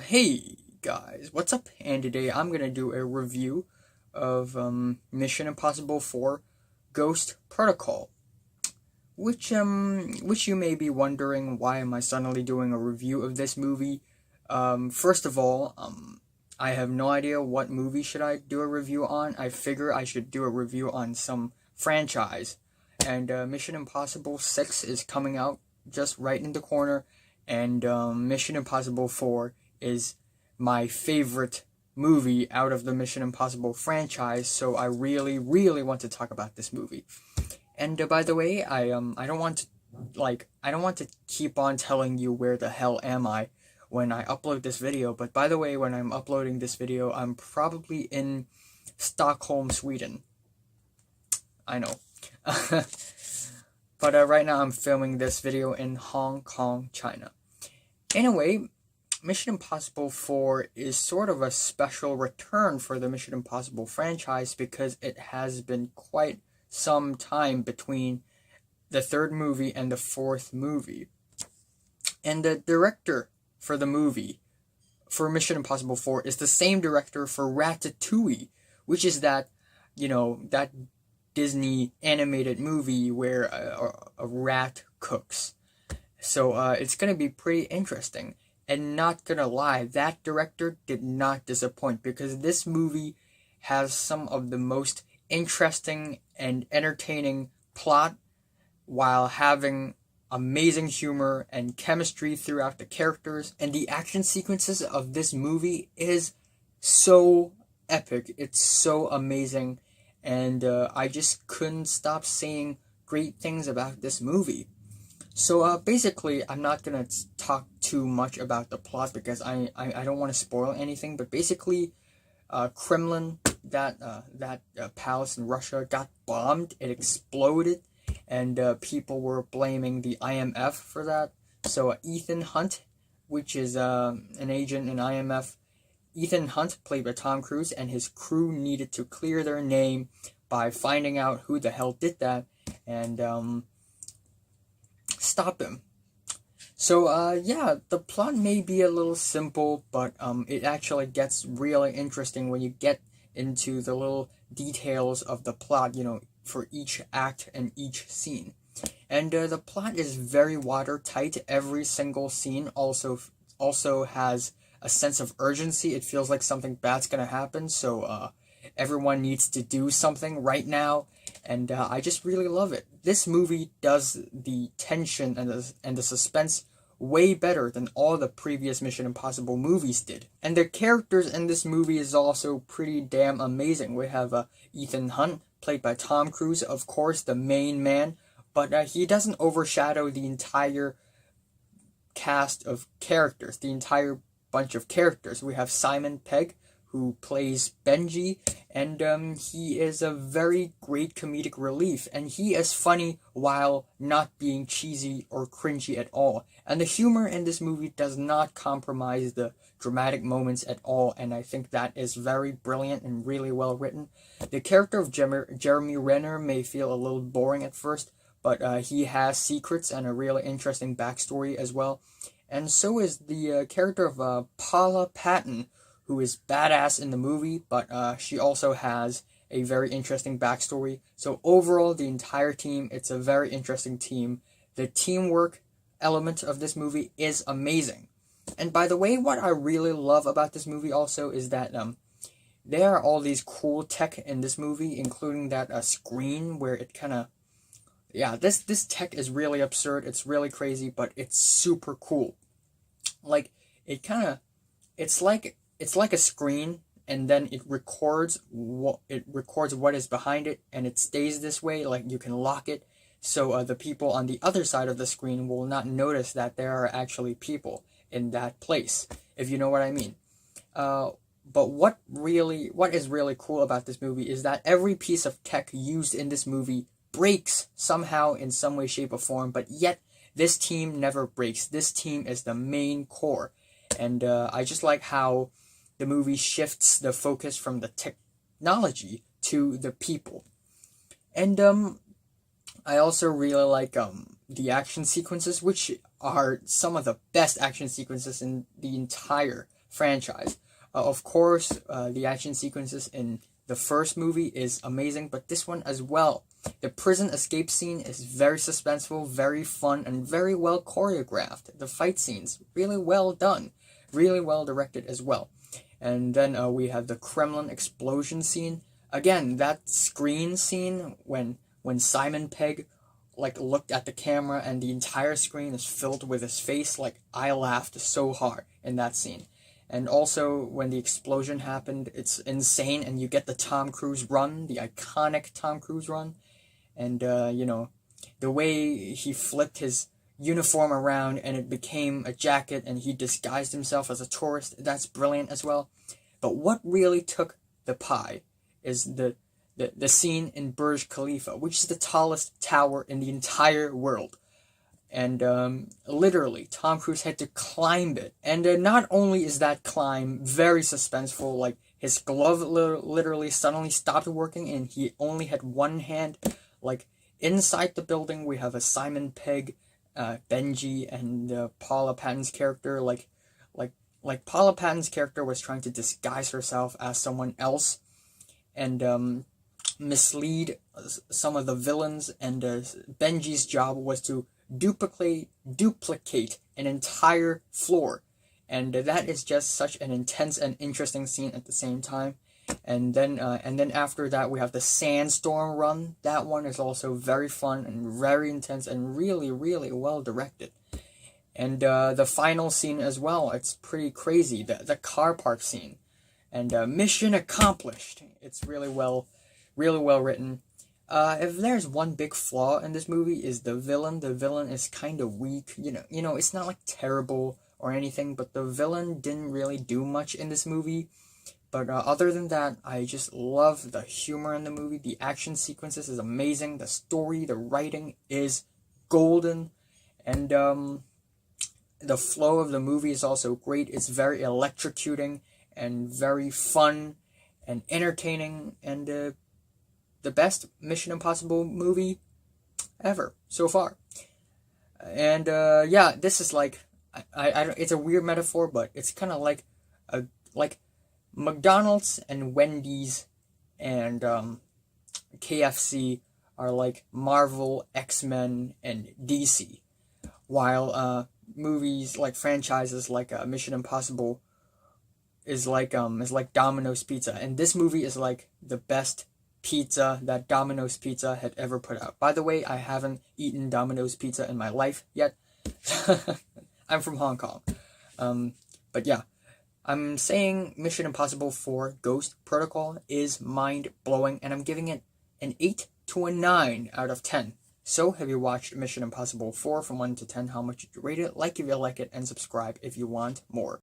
Hey guys, what's up? And today I'm gonna do a review of Mission Impossible 4 Ghost Protocol. Which you may be wondering, why am I suddenly doing a review of this movie? First of all, I have no idea what movie should I do a review on. I figure I should do a review on some franchise. And Mission Impossible 6 is coming out just right in the corner, and Mission Impossible 4 is my favorite movie out of the Mission Impossible franchise, so I really want to talk about this movie. And by the way, I don't want to keep on telling you where the hell am I when I upload this video. But by the way, when I'm uploading this video, I'm probably in Stockholm, Sweden. I know. But right now I'm filming this video in Hong Kong, China. Anyway, Mission Impossible 4 is sort of a special return for the Mission Impossible franchise because it has been quite some time between the third movie and the fourth movie. And the director for the movie, for Mission Impossible 4, is the same director for Ratatouille, which is that Disney animated movie where a rat cooks. So it's going to be pretty interesting. And not gonna lie, that director did not disappoint, because this movie has some of the most interesting and entertaining plot while having amazing humor and chemistry throughout the characters. And the action sequences of this movie is so epic. It's so amazing. And I just couldn't stop saying great things about this movie. So basically, I'm not gonna talk too much about the plot because I don't want to spoil anything. But basically, Kremlin, that palace in Russia, got bombed. It exploded, and people were blaming the IMF for that. So Ethan Hunt, which is an agent in IMF, Ethan Hunt, played by Tom Cruise, and his crew needed to clear their name by finding out who the hell did that and stop him. So yeah, the plot may be a little simple, but it actually gets really interesting when you get into the little details of the plot, for each act and each scene. And the plot is very watertight. Every single scene also has a sense of urgency. It feels like something bad's gonna happen, so everyone needs to do something right now. And I just really love it. This movie does the tension and the suspense way better than all the previous Mission Impossible movies did. And the characters in this movie is also pretty damn amazing. We have Ethan Hunt, played by Tom Cruise, of course, the main man, but he doesn't overshadow the entire cast of characters, the entire bunch of characters. We have Simon Pegg, who plays Benji, and he is a very great comedic relief, and he is funny while not being cheesy or cringy at all. And the humor in this movie does not compromise the dramatic moments at all, and I think that is very brilliant and really well written. The character of Jeremy Renner may feel a little boring at first, but he has secrets and a really interesting backstory as well. And so is the character of Paula Patton, who is badass in the movie, but she also has a very interesting backstory. So overall, the entire team, it's a very interesting team. The teamwork element of this movie is amazing. And by the way, what I really love about this movie also is that there are all these cool tech in this movie, including that screen where it kind of... Yeah, this tech is really absurd. It's really crazy, but it's super cool. Like, it's like a screen, and then it records what is behind it, and it stays this way. Like, you can lock it, so the people on the other side of the screen will not notice that there are actually people in that place, if you know what I mean. But what is really cool about this movie is that every piece of tech used in this movie breaks somehow in some way, shape, or form, but yet this team never breaks. This team is the main core, and I just like how the movie shifts the focus from the technology to the people. And I also really like the action sequences, which are some of the best action sequences in the entire franchise. Of course, the action sequences in the first movie is amazing, but this one as well. The prison escape scene is very suspenseful, very fun, and very well choreographed. The fight scenes, really well done, really well directed as well. And then we have the Kremlin explosion scene. Again, that screen scene when Simon Pegg looked at the camera and the entire screen is filled with his face, I laughed so hard in that scene. And also, when the explosion happened, it's insane, and you get the Tom Cruise run, the iconic Tom Cruise run. And, the way he flipped his uniform around and it became a jacket and he disguised himself as a tourist, that's brilliant as well. But what really took the pie is the scene in Burj Khalifa, which is the tallest tower in the entire world. And literally, Tom Cruise had to climb it. And not only is that climb very suspenseful, his glove literally suddenly stopped working and he only had one hand. Inside the building, we have a Simon Pegg, Benji, and Paula Patton's character. Paula Patton's character was trying to disguise herself as someone else and mislead some of the villains. And Benji's job was to duplicate an entire floor, and that is just such an intense and interesting scene at the same time. And then after that we have the sandstorm run. That one is also very fun and very intense and really, really well directed. And the final scene as well, it's pretty crazy, the car park scene. And mission accomplished. It's really well written. If there's one big flaw in this movie is the villain. The villain is kind of weak. It's not terrible or anything, but the villain didn't really do much in this movie. But other than that, I just love the humor in the movie. The action sequences is amazing. The story, the writing is golden. And the flow of the movie is also great. It's very electrocuting and very fun and entertaining, and the best Mission Impossible movie ever so far. And this is I it's a weird metaphor, but it's kind of like McDonald's and Wendy's and KFC are like Marvel, X-Men, and DC, while movies franchises Mission Impossible is like Domino's Pizza, and this movie is the best pizza that Domino's Pizza had ever put out. By the way, I haven't eaten Domino's Pizza in my life yet. I'm from Hong Kong. But yeah, I'm saying Mission Impossible 4 Ghost Protocol is mind-blowing, and I'm giving it an 8 to a 9 out of 10. So, have you watched Mission Impossible 4 from 1 to 10? How much did you rate it? Like if you like it, and subscribe if you want more.